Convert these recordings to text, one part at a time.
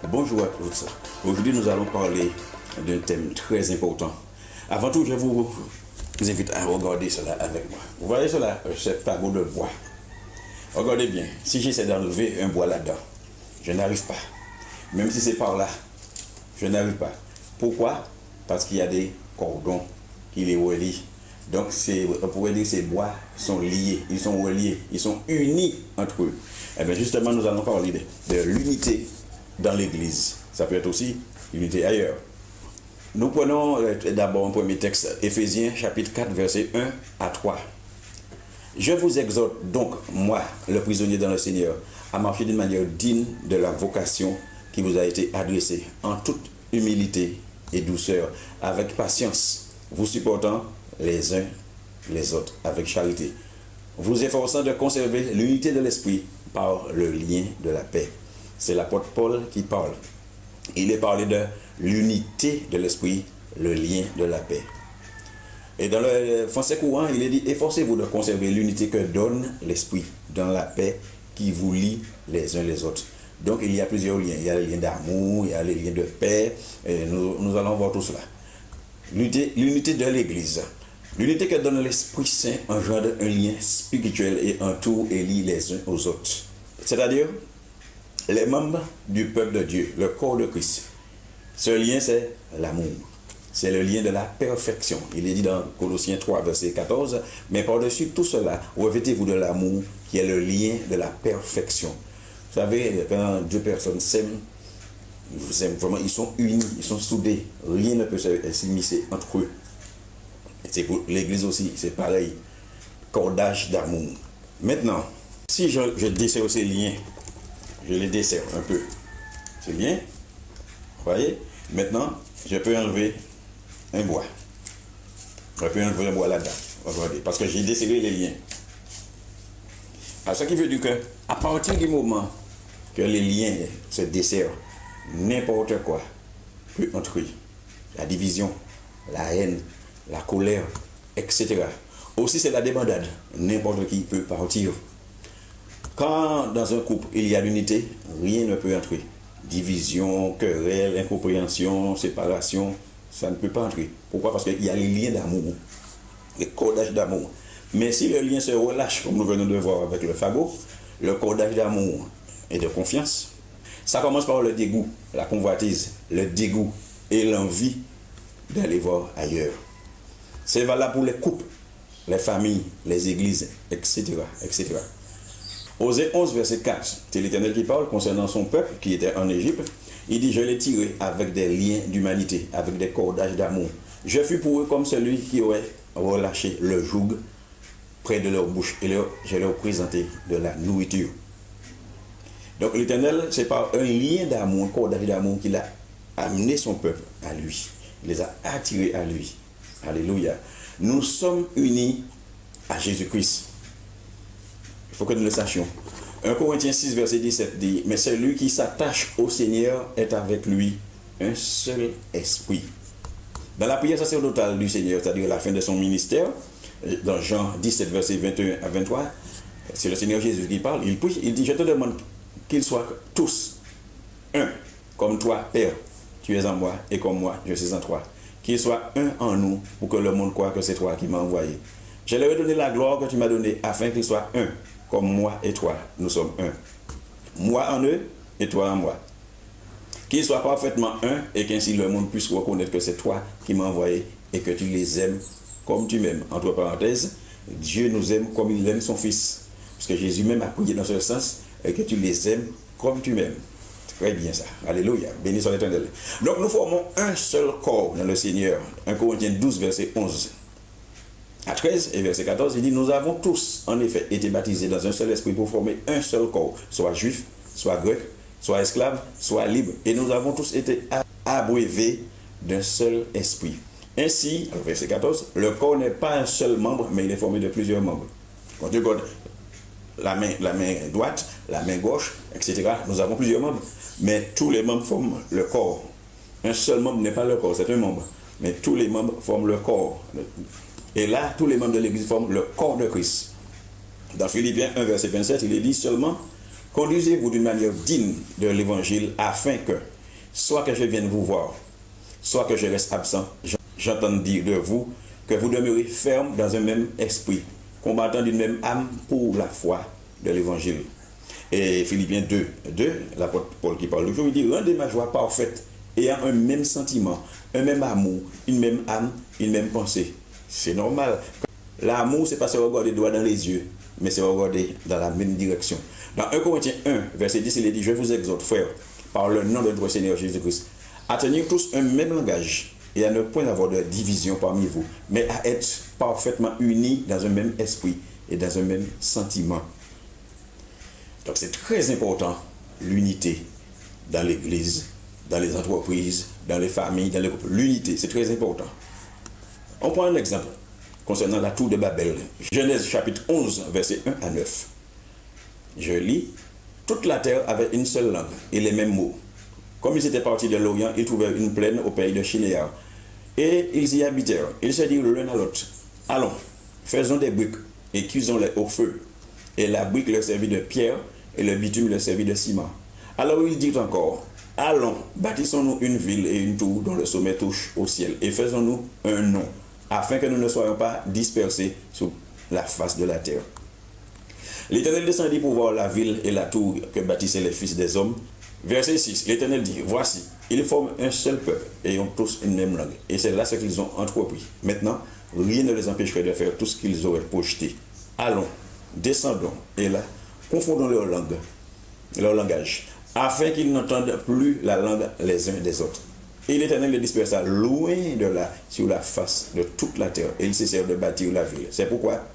Bonjour à tous. Aujourd'hui, nous allons parler d'un thème très important. Avant tout, je vous invite à regarder cela avec moi. Vous voyez cela, ce fagot de bois. Regardez bien, si j'essaie d'enlever un bois là-dedans, je n'arrive pas. Même si c'est par là, je n'arrive pas. Pourquoi? Parce qu'il y a des cordons qui les relient. Donc, on pourrait dire que ces bois sont liés, ils sont reliés, ils sont unis entre eux. Et bien justement, nous allons parler de l'unité dans l'Église. Ça peut être aussi l'unité ailleurs. Nous prenons d'abord un premier texte, Éphésiens chapitre 4, verset 1 à 3. Je vous exhorte donc, moi, le prisonnier dans le Seigneur, à marcher d'une manière digne de la vocation qui vous a été adressée, en toute humilité et douceur, avec patience, vous supportant les uns les autres, avec charité, vous efforçant de conserver l'unité de l'esprit par le lien de la paix. C'est l'apôtre Paul qui parle. Il est parlé de l'unité de l'esprit, le lien de la paix. Et dans le français courant, il est dit, efforcez-vous de conserver l'unité que donne l'esprit dans la paix qui vous lie les uns les autres. Donc il y a plusieurs liens. Il y a les liens d'amour, il y a les liens de paix. Et nous allons voir tout cela. L'unité de l'Église. L'unité que donne l'Esprit Saint engendre un lien spirituel et entoure et lie les uns aux autres. C'est-à-dire, les membres du peuple de Dieu, le corps de Christ. Ce lien, c'est l'amour. C'est le lien de la perfection. Il est dit dans Colossiens 3, verset 14, mais par-dessus tout cela, revêtez-vous de l'amour qui est le lien de la perfection. Vous savez, quand deux personnes s'aiment, vraiment, ils sont unis, ils sont soudés. Rien ne peut s'immiscer entre eux. C'est pour l'Église aussi, c'est pareil. Cordage d'amour. Maintenant, si je desserre ces liens, je les desserre un peu. C'est bien. Vous voyez? Maintenant, je peux enlever un bois. Je peux enlever un bois là-dedans. Regardez, parce que j'ai desserré les liens. Alors, ce qui veut dire que, à partir du moment que les liens se desserrent, n'importe quoi peut entrer. La division, la haine, la colère, etc. Aussi, c'est la débandade. N'importe qui peut partir. Quand dans un couple, il y a l'unité, rien ne peut entrer. Division, querelle, incompréhension, séparation, ça ne peut pas entrer. Pourquoi? Parce qu'il y a les liens d'amour, les cordages d'amour. Mais si le lien se relâche, comme nous venons de voir avec le fagot, le cordage d'amour et de confiance, ça commence par le dégoût, la convoitise, le dégoût et l'envie d'aller voir ailleurs. C'est valable pour les couples, les familles, les églises, etc. etc. Osée 11, verset 4, c'est l'Éternel qui parle concernant son peuple qui était en Égypte. Il dit, je l'ai tiré avec des liens d'humanité, avec des cordages d'amour. Je fus pour eux comme celui qui aurait relâché le joug près de leur bouche et je leur présentai de la nourriture. Donc l'Éternel, c'est par un lien d'amour, un cordage d'amour qu'il a amené son peuple à lui. Il les a attirés à lui. Alléluia. Nous sommes unis à Jésus-Christ. Il faut que nous le sachions. 1 Corinthiens 6, verset 17 dit, mais celui qui s'attache au Seigneur est avec lui un seul esprit. Dans la prière sacerdotale du Seigneur, c'est-à-dire la fin de son ministère, dans Jean 17, verset 21 à 23, c'est le Seigneur Jésus qui parle, il prie, il dit, je te demande qu'ils soient tous un, comme toi, Père, tu es en moi, et comme moi, je suis en toi. Qu'ils soient un en nous, pour que le monde croie que c'est toi qui m'as envoyé. Je leur ai donné la gloire que tu m'as donnée, afin qu'ils soient un, comme moi et toi, nous sommes un. Moi en eux, et toi en moi. Qu'ils soient parfaitement un, et qu'ainsi le monde puisse reconnaître que c'est toi qui m'as envoyé, et que tu les aimes comme tu m'aimes. Entre parenthèses, Dieu nous aime comme il aime son Fils. Parce que Jésus même a prié dans ce sens, et que tu les aimes comme tu m'aimes. Très bien ça. Alléluia. Béni soit l'Éternel. Donc nous formons un seul corps dans le Seigneur. 1 Corinthiens 12, verset 11 à 13 et verset 14, il dit, nous avons tous en effet été baptisés dans un seul esprit pour former un seul corps, soit juif, soit grec, soit esclave, soit libre. Et nous avons tous été abreuvés d'un seul esprit. Ainsi, verset 14, le corps n'est pas un seul membre, mais il est formé de plusieurs membres. Quand tu regardes la main droite, la main gauche, etc., nous avons plusieurs membres. Mais tous les membres forment le corps. Un seul membre n'est pas le corps, c'est un membre. Mais tous les membres forment le corps. Et là, tous les membres de l'Église forment le corps de Christ. Dans Philippiens 1, verset 27, il est dit seulement Conduisez-vous d'une manière digne de l'évangile afin que, soit que je vienne vous voir, soit que je reste absent, j'entends dire de vous que vous demeurez ferme dans un même esprit, combattant d'une même âme pour la foi de l'évangile. Et Philippiens 2, l'apôtre Paul qui parle aujourd'hui, il dit, rendez ma joie parfaite, ayant un même sentiment, un même amour, une même âme, une même pensée. C'est normal. L'amour, c'est pas se regarder droit dans les yeux, mais c'est regarder dans la même direction. Dans 1 Corinthiens 1, verset 10, il est dit, je vous exhorte, frères, par le nom de notre Seigneur Jésus-Christ, à tenir tous un même langage et à ne point avoir de division parmi vous, mais à être parfaitement unis dans un même esprit et dans un même sentiment. Donc c'est très important, l'unité dans l'Église, dans les entreprises, dans les familles, dans les groupes. L'unité, c'est très important. On prend un exemple concernant la tour de Babel. Genèse chapitre 11, verset 1 à 9. Je lis, toute la terre avait une seule langue et les mêmes mots. Comme ils étaient partis de l'Orient, ils trouvèrent une plaine au pays de Shinéar. Et ils y habitèrent. Ils se dirent l'un à l'autre, allons, faisons des briques et cuisons-les au feu. Et la brique leur servit de pierre et le bitume leur servit de ciment. Alors ils dirent encore, allons, bâtissons-nous une ville et une tour dont le sommet touche au ciel et faisons-nous un nom, afin que nous ne soyons pas dispersés sur la face de la terre. L'Éternel descendit pour voir la ville et la tour que bâtissaient les fils des hommes. Verset 6, l'Éternel dit, voici, ils forment un seul peuple et ont tous une même langue. Et c'est là ce qu'ils ont entrepris. Maintenant, rien ne les empêcherait de faire tout ce qu'ils auraient projeté. Allons, descendons, et là, confondons leur langue, leur langage, afin qu'ils n'entendent plus la langue les uns des autres. Et l'Éternel les dispersa loin de là, sur la face de toute la terre, et ils cessèrent de bâtir la ville. C'est pourquoi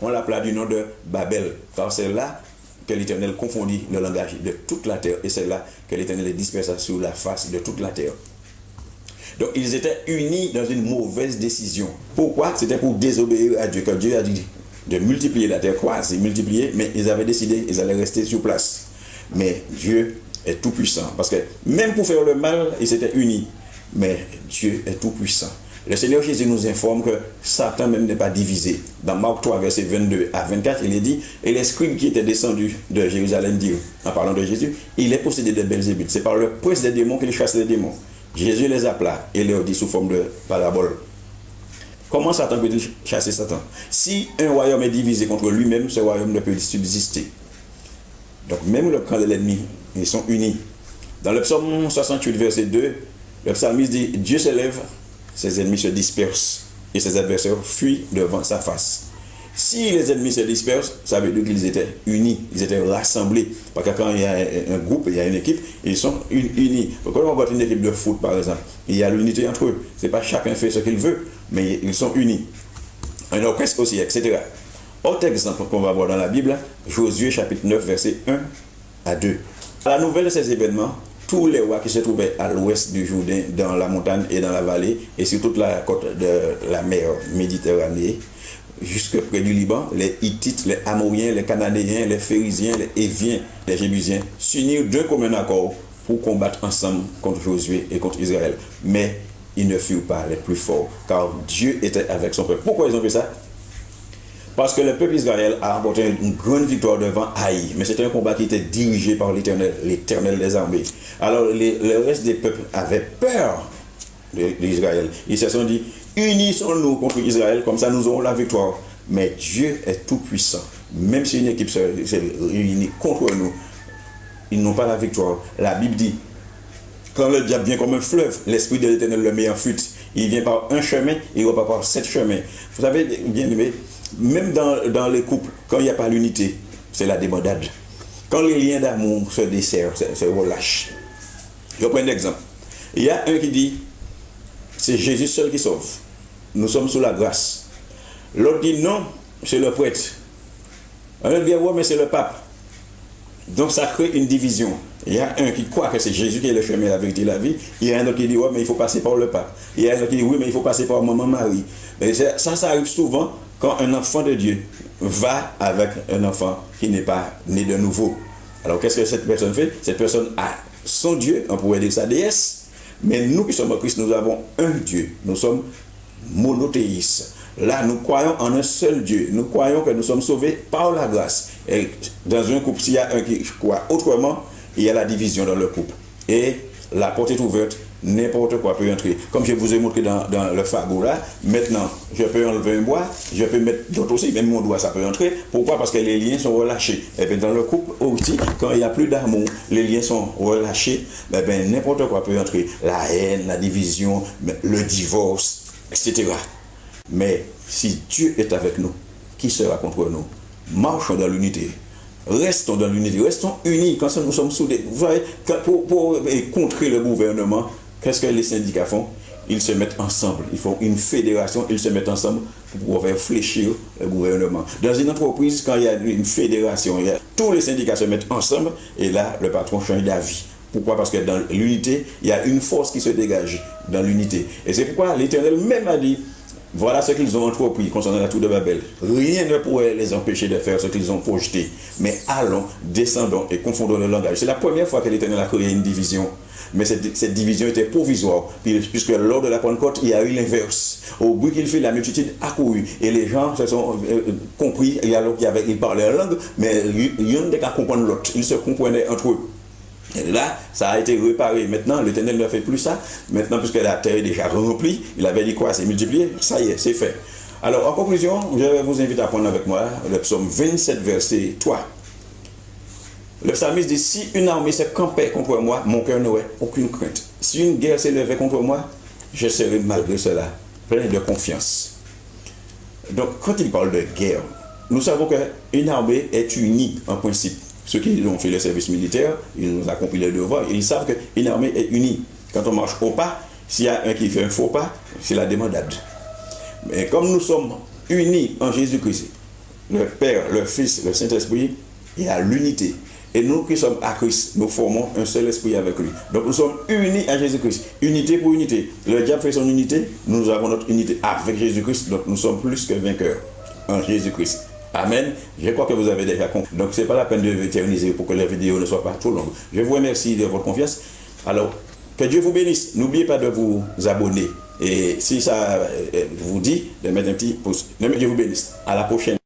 on l'appela du nom de Babel, car c'est là que l'Éternel confondit le langage de toute la terre, et c'est là que l'Éternel les dispersa sur la face de toute la terre. Donc ils étaient unis dans une mauvaise décision. Pourquoi? C'était pour désobéir à Dieu, car Dieu a dit de multiplier la terre, quoi, c'est multiplier, mais ils avaient décidé, ils allaient rester sur place. Mais Dieu est tout puissant, parce que même pour faire le mal, ils s'étaient unis, mais Dieu est tout puissant. Le Seigneur Jésus nous informe que Satan même n'est pas divisé. Dans Marc 3, verset 22 à 24, il est dit, et les scribes qui étaient descendus de Jérusalem dirent, en parlant de Jésus, il est possédé de Belzébuth. C'est par le prince des démons qu'il chasse les démons. Jésus les appela et leur dit sous forme de parabole. Comment Satan peut chasser Satan? Si un royaume est divisé contre lui-même, ce royaume ne peut subsister. Donc même le camp de l'ennemi, ils sont unis. Dans le psaume 68, verset 2, le psalmiste dit, Dieu se lève, ses ennemis se dispersent et ses adversaires fuient devant sa face. Si les ennemis se dispersent, ça veut dire qu'ils étaient unis, ils étaient rassemblés. Parce que quand il y a un groupe, il y a une équipe, ils sont unis. Quand on voit une équipe de foot, par exemple, il y a l'unité entre eux. Ce n'est pas chacun fait ce qu'il veut, mais ils sont unis. Un orchestre aussi, etc. Autre exemple qu'on va voir dans la Bible, Josué chapitre 9, verset 1 à 2. À la nouvelle de ces événements, tous les rois qui se trouvaient à l'ouest du Jourdain, dans la montagne et dans la vallée, et sur toute la côte de la mer Méditerranée, jusque près du Liban, les Hittites, les Amoriens, les Cananéens, les Phérysiens, les Héviens, les Jébusiens, s'unirent d'un commun accord pour combattre ensemble contre Josué et contre Israël. Mais ils ne furent pas les plus forts, car Dieu était avec son peuple. Pourquoi ils ont fait ça? Parce que le peuple d'Israël a remporté une grande victoire devant Haï. Mais c'était un combat qui était dirigé par l'Éternel, l'Éternel des armées. Alors le reste des peuples avaient peur d'Israël. Ils se sont dit, unissons-nous contre Israël, comme ça nous aurons la victoire. Mais Dieu est tout puissant. Même si une équipe s'est réunie contre nous, ils n'ont pas la victoire. La Bible dit, quand le diable vient comme un fleuve, l'Esprit de l'Éternel le met en fuite. Il vient par un chemin, il repart par 7 chemins. Vous savez, bien aimé, même dans les couples, quand il n'y a pas l'unité, c'est la débandade. Quand les liens d'amour se desserrent, se relâchent. Je prends un exemple. Il y a un qui dit, c'est Jésus seul qui sauve. Nous sommes sous la grâce. L'autre dit non, c'est le prêtre. Un autre dit ouais, mais c'est le pape. Donc ça crée une division. Il y a un qui croit que c'est Jésus qui est le chemin, la vérité et la vie. Il y a un autre qui dit ouais, mais il faut passer par le pape. Il y a un autre qui dit oui, mais il faut passer par maman Marie. Mais ça arrive souvent quand un enfant de Dieu va avec un enfant qui n'est pas né de nouveau. Alors qu'est-ce que cette personne fait? Cette personne a son Dieu, on pourrait dire sa déesse, mais nous qui sommes en Christ, nous avons un Dieu. Nous sommes monothéistes. Là, nous croyons en un seul Dieu. Nous croyons que nous sommes sauvés par la grâce. Et dans un couple, s'il y a un qui croit autrement, il y a la division dans le couple. Et la porte est ouverte, n'importe quoi peut entrer. Comme je vous ai montré dans le fagot là, maintenant, je peux enlever un bois, je peux mettre d'autres aussi, même mon doigt, ça peut entrer. Pourquoi? Parce que les liens sont relâchés. Et bien dans le couple aussi, quand il n'y a plus d'amour, les liens sont relâchés, n'importe quoi peut entrer. La haine, la division, le divorce, etc. Mais si Dieu est avec nous, qui sera contre nous? Marchons dans l'unité. Restons dans l'unité, restons unis quand nous sommes soudés. Vous voyez, pour contrer le gouvernement, qu'est-ce que les syndicats font? Ils se mettent ensemble, ils font une fédération, ils se mettent ensemble pour pouvoir faire fléchir le gouvernement. Dans une entreprise, quand il y a une fédération, tous les syndicats se mettent ensemble et là, le patron change d'avis. Pourquoi? Parce que dans l'unité, il y a une force qui se dégage dans l'unité. Et c'est pourquoi l'Éternel même a dit, voilà ce qu'ils ont entrepris concernant la tour de Babel. Rien ne pourrait les empêcher de faire ce qu'ils ont projeté. Mais allons, descendons et confondons le langage. C'est la première fois que l'Éternel a créé une division. Mais cette division était provisoire, puisque lors de la Pentecôte, il y a eu l'inverse. Au bruit qu'il fait, la multitude a couru. Et les gens se sont compris, ils parlaient en langue, mais ils n'ont qu'à comprendre l'autre. Ils se comprenaient entre eux. Et là, ça a été réparé. Maintenant, l'Éternel ne fait plus ça. Maintenant, puisque la terre est déjà remplie, il avait dit quoi? C'est multiplié. Ça y est, c'est fait. Alors, en conclusion, je vous invite à prendre avec moi le psaume 27, verset 3. Le psalmiste dit, si une armée se campait contre moi, mon cœur n'aurait aucune crainte. Si une guerre s'élevait contre moi, je serais malgré cela plein de confiance. Donc, quand il parle de guerre, nous savons qu'une armée est unie en principe. Ceux qui ont fait le service militaire, ils ont accompli le devoir, ils savent qu'une armée est unie. Quand on marche au pas, s'il y a un qui fait un faux pas, c'est la demandade. Mais comme nous sommes unis en Jésus-Christ, le Père, le Fils, le Saint-Esprit, il y a l'unité. Et nous qui sommes à Christ, nous formons un seul esprit avec lui. Donc nous sommes unis à Jésus-Christ. Unité pour unité. Le diable fait son unité, nous avons notre unité avec Jésus-Christ. Donc nous sommes plus que vainqueurs en Jésus-Christ. Amen. Je crois que vous avez déjà compris. Donc, ce n'est pas la peine de éterniser pour que la vidéo ne soit pas trop longue. Je vous remercie de votre confiance. Alors, que Dieu vous bénisse. N'oubliez pas de vous abonner. Et si ça vous dit, de mettre un petit pouce. Dieu vous bénisse. À la prochaine.